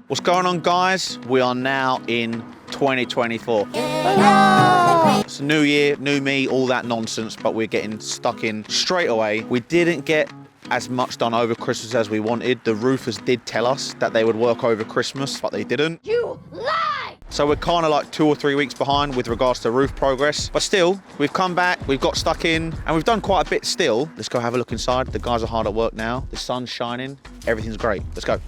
What's going on, guys? We are now in 2024. It's a new year, new me, all that nonsense, but we're getting stuck in straight away. We didn't get as much done over Christmas as we wanted. The roofers did tell us that they would work over Christmas, but they didn't. You lie! So we're kind of like 2 or 3 weeks behind with regards to roof progress. But still, we've come back, we've got stuck in, and we've done quite a bit still. Let's go have a look inside. The guys are hard at work now. The sun's shining, everything's great. Let's go.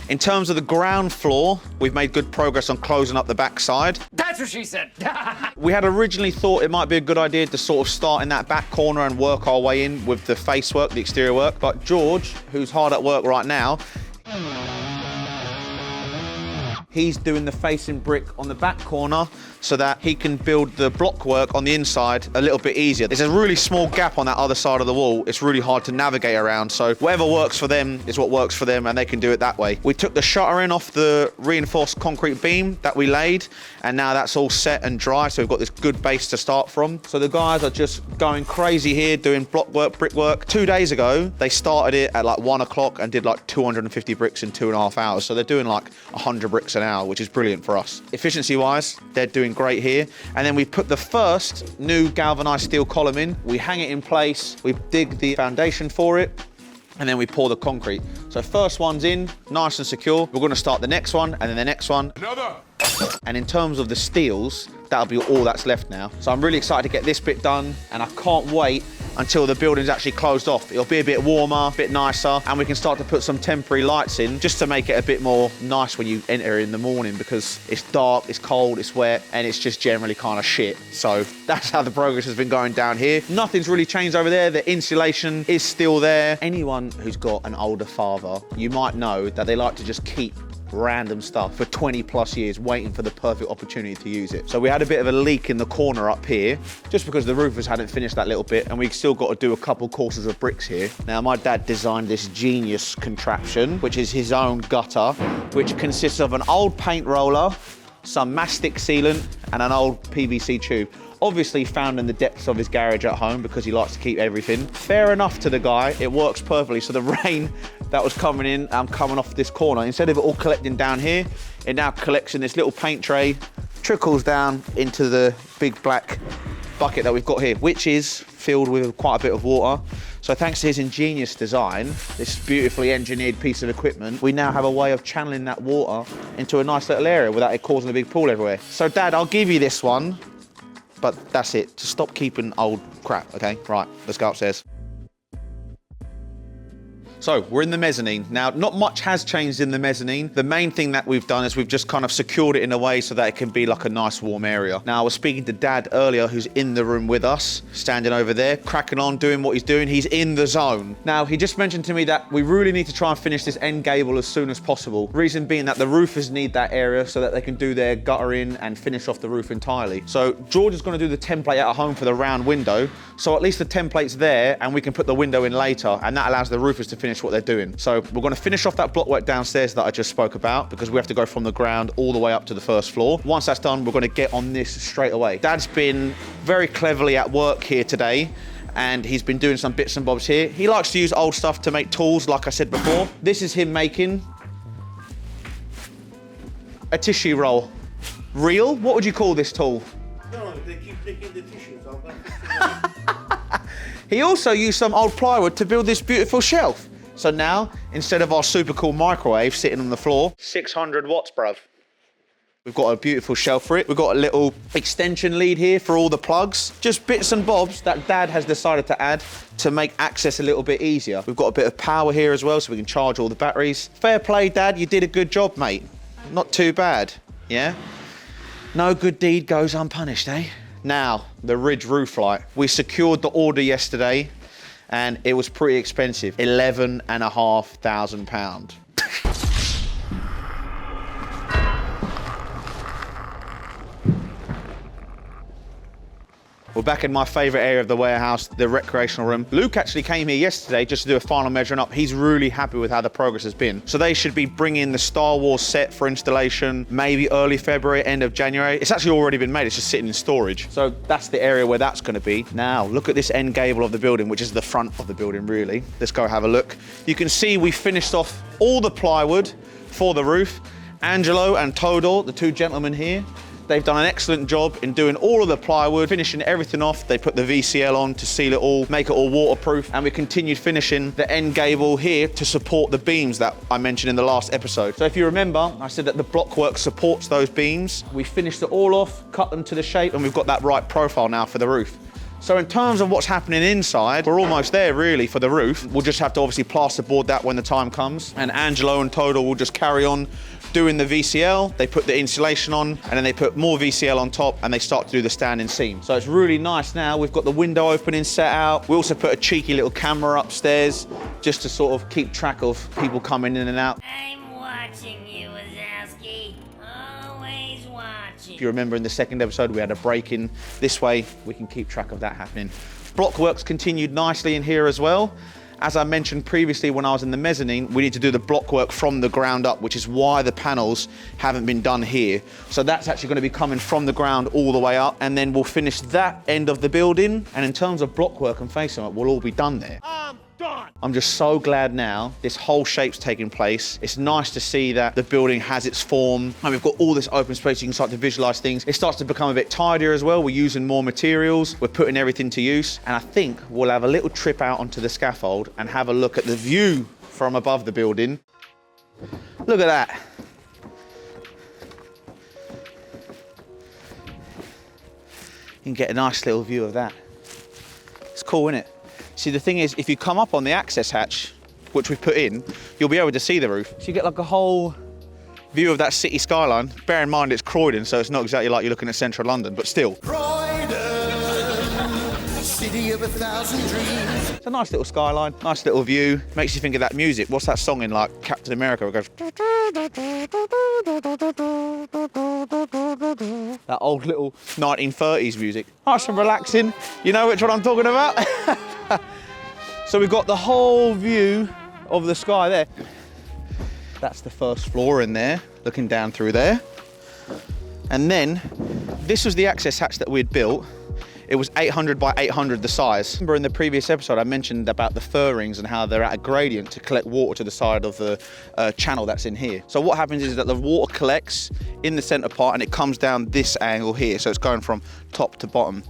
In terms of the ground floor, we've made good progress on closing up the backside. That's what she said. We had originally thought it might be a good idea to sort of start in that back corner and work our way in with the face work, the exterior work. But George, who's hard at work right now, he's doing the facing brick on the back corner so that he can build the block work on the inside a little bit easier. There's a really small gap on that other side of the wall. It's really hard to navigate around. So whatever works for them is what works for them, and they can do it that way. We took the shuttering off the reinforced concrete beam that we laid, and now that's all set and dry. So we've got this good base to start from. So the guys are just going crazy here doing block work, brick work. 2 days ago, they started it at like 1 o'clock and did like 250 bricks in 2.5 hours. So they're doing like 100 bricks an hour, which is brilliant for us. Efficiency wise, they're doing great here. And then we put the first new galvanized steel column in. We hang it in place, we dig the foundation for it, and then we pour the concrete. So first one's in, nice and secure. We're gonna start the next one, and then the next one. Another. And in terms of the steels, that'll be all that's left now. So I'm really excited to get this bit done, and I can't wait until the building's actually closed off. It'll be a bit warmer, a bit nicer, and we can start to put some temporary lights in just to make it a bit more nice when you enter in the morning, because it's dark, it's cold, it's wet, and it's just generally kind of shit. So that's how the progress has been going down here. Nothing's really changed over there. The insulation is still there. Anyone who's got an older father, you might know that they like to just keep random stuff for 20 plus years waiting for the perfect opportunity to use it. So we had a bit of a leak in the corner up here just because the roofers hadn't finished that little bit, and we still got to do a couple courses of bricks here. Now my dad designed this genius contraption, which is his own gutter, which consists of an old paint roller, some mastic sealant, and an old PVC tube. Obviously found in the depths of his garage at home because he likes to keep everything. Fair enough to the guy, it works perfectly. So the rain that was coming in, coming off this corner, instead of it all collecting down here, it now collects in this little paint tray, trickles down into the big black bucket that we've got here, which is filled with quite a bit of water. So thanks to his ingenious design, this beautifully engineered piece of equipment, we now have a way of channeling that water into a nice little area without it causing a big pool everywhere. So Dad, I'll give you this one, but that's it. Just stop keeping old crap, okay? Right, let's go upstairs. So we're in the mezzanine. Now, not much has changed in the mezzanine. The main thing that we've done is we've just kind of secured it in a way so that it can be like a nice warm area. Now, I was speaking to Dad earlier, who's in the room with us, standing over there, cracking on, doing what he's doing. He's in the zone. Now, he just mentioned to me that we really need to try and finish this end gable as soon as possible. Reason being that the roofers need that area so that they can do their guttering and finish off the roof entirely. So George is going to do the template at home for the round window. So at least the template's there and we can put the window in later, and that allows the roofers to finish what they're doing. So we're going to finish off that block work downstairs that I just spoke about, because we have to go from the ground all the way up to the first floor. Once that's done, we're going to get on this straight away. Dad's been very cleverly at work here today, and he's been doing some bits and bobs here. He likes to use old stuff to make tools, like I said before. This is him making a tissue roll. Reel? What would you call this tool? No, they keep taking the tissues out. He also used some old plywood to build this beautiful shelf. So now, instead of our super cool microwave sitting on the floor, 600 watts, bruv. We've got a beautiful shelf for it. We've got a little extension lead here for all the plugs. Just bits and bobs that Dad has decided to add to make access a little bit easier. We've got a bit of power here as well, so we can charge all the batteries. Fair play, Dad, you did a good job, mate. Not too bad, yeah? No good deed goes unpunished, eh? Now, the ridge roof light. We secured the order yesterday, and it was pretty expensive, £11,500. We're back in my favourite area of the warehouse, the recreational room. Luke actually came here yesterday just to do a final measuring up. He's really happy with how the progress has been. So they should be bringing the Star Wars set for installation maybe early February, end of January. It's actually already been made, it's just sitting in storage. So that's the area where that's going to be. Now, look at this end gable of the building, which is the front of the building, really. Let's go have a look. You can see we finished off all the plywood, for the roof. Angelo and Todor, the two gentlemen here, they've done an excellent job in doing all of the plywood, finishing everything off. They put the VCL on to seal it all, make it all waterproof, and we continued finishing the end gable here to support the beams that I mentioned in the last episode. So if you remember, I said that the blockwork supports those beams. We finished it all off, cut them to the shape, and we've got that right profile now for the roof. So in terms of what's happening inside, we're almost there really for the roof. We'll just have to obviously plasterboard that when the time comes. And Angelo and Todor will just carry on doing the VCL. They put the insulation on and then they put more VCL on top and they start to do the standing seam. So it's really nice now. We've got the window opening set out. We also put a cheeky little camera upstairs just to sort of keep track of people coming in and out. I'm watching you, Wazowski. Always watching. If you remember in the second episode, we had a break in. This way, we can keep track of that happening. Blockworks continued nicely in here as well. As I mentioned previously when I was in the mezzanine, we need to do the blockwork from the ground up, which is why the panels haven't been done here. So that's actually going to be coming from the ground all the way up, and then we'll finish that end of the building. And in terms of blockwork and facing it, we'll all be done there. I'm just so glad now this whole shape's taking place. It's nice to see that the building has its form and we've got all this open space. You can start to visualize things. It starts to become a bit tidier as well. We're using more materials. We're putting everything to use. And I think we'll have a little trip out onto the scaffold and have a look at the view from above the building. Look at that. You can get a nice little view of that. It's cool, isn't it? See, the thing is, if you come up on the access hatch, which we put in, you'll be able to see the roof. So you get like a whole view of that city skyline. Bear in mind it's Croydon, so it's not exactly like you're looking at central London, but still. Croydon, city of 1,000 dreams. It's a nice little skyline, nice little view. Makes you think of that music. What's that song in like Captain America? It goes... That old little 1930s music. Nice and relaxing. You know which one I'm talking about? So we've got the whole view of the sky there. That's the first floor in there, looking down through there. And then this was the access hatch that we'd built. It was 800 by 800 the size. Remember in the previous episode I mentioned about the fir rings and how they're at a gradient to collect water to the side of the channel that's in here. So what happens is that the water collects in the center part and it comes down this angle here. So it's going from top to bottom.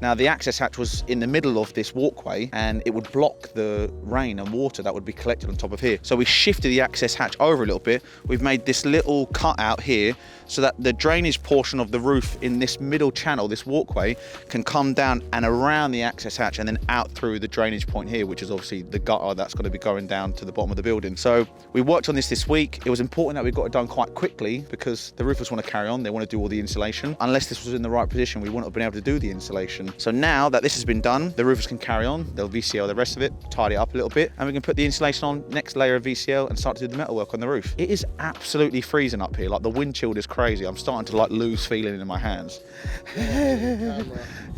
Now the access hatch was in the middle of this walkway and it would block the rain and water that would be collected on top of here. So we shifted the access hatch over a little bit. We've made this little cutout here so that the drainage portion of the roof in this middle channel, this walkway, can come down and around the access hatch and then out through the drainage point here, which is obviously the gutter that's going to be going down to the bottom of the building. So we worked on this week. It was important that we got it done quite quickly because the roofers want to carry on. They want to do all the insulation. Unless this was in the right position, we wouldn't have been able to do the insulation. So now that this has been done, the roofers can carry on. They'll VCL the rest of it, tidy it up a little bit, and we can put the insulation on, next layer of VCL, and start to do the metalwork on the roof. It is absolutely freezing up here. Like the wind chill is crazy. I'm starting to like lose feeling in my hands.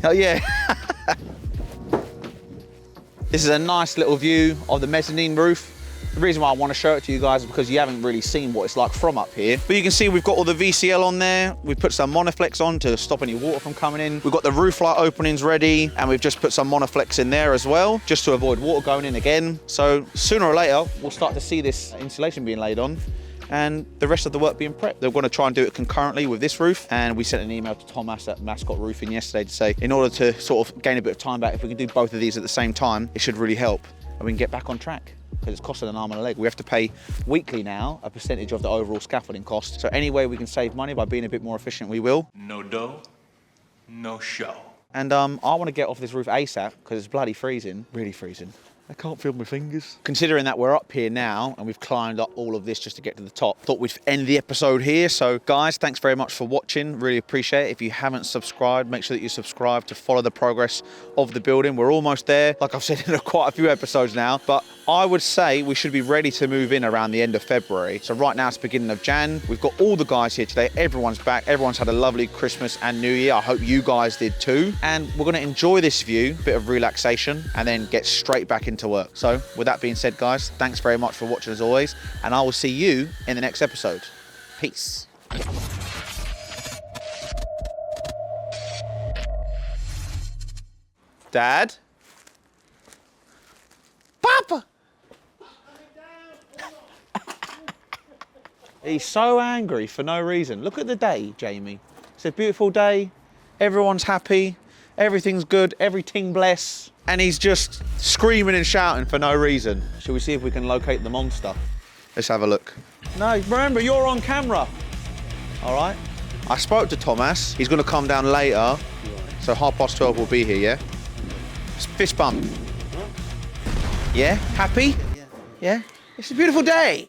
Oh yeah. This is a nice little view of the mezzanine roof. The reason why I want to show it to you guys is because you haven't really seen what it's like from up here. But you can see we've got all the VCL on there. We've put some Monoflex on to stop any water from coming in. We've got the roof light openings ready, and we've just put some Monoflex in there as well, just to avoid water going in again. So sooner or later, we'll start to see this insulation being laid on and the rest of the work being prepped. They're going to try and do it concurrently with this roof. And we sent an email to Thomas at Mascot Roofing yesterday to say, in order to sort of gain a bit of time back, if we can do both of these at the same time, it should really help and we can get back on track. Because it's costing an arm and a leg. We have to pay weekly now a percentage of the overall scaffolding cost. So any way we can save money by being a bit more efficient, we will. No dough, no show. And I want to get off this roof ASAP because it's bloody freezing, really freezing. I can't feel my fingers. Considering that we're up here now and we've climbed up all of this just to get to the top, thought we'd end the episode here. So guys, thanks very much for watching. Really appreciate it. If you haven't subscribed, make sure that you subscribe to follow the progress of the building. We're almost there. Like I've said in quite a few episodes now, but I would say we should be ready to move in around the end of February. So right now it's beginning of Jan. We've got all the guys here today. Everyone's back. Everyone's had a lovely Christmas and New Year. I hope you guys did too. And we're going to enjoy this view, bit of relaxation, and then get straight back into work. So with that being said, guys, thanks very much for watching as always, and I will see you in the next episode. Peace. Dad? Papa? He's so angry for no reason. Look at the day, Jamie. It's a beautiful day. Everyone's happy. Everything's good. Everything bless. And he's just screaming and shouting for no reason. Shall we see if we can locate the monster? Let's have a look. No, remember, you're on camera. All right. I spoke to Thomas. He's going to come down later. So 12:30 we'll be here, yeah? Fist bump. Yeah? Happy? Yeah. It's a beautiful day.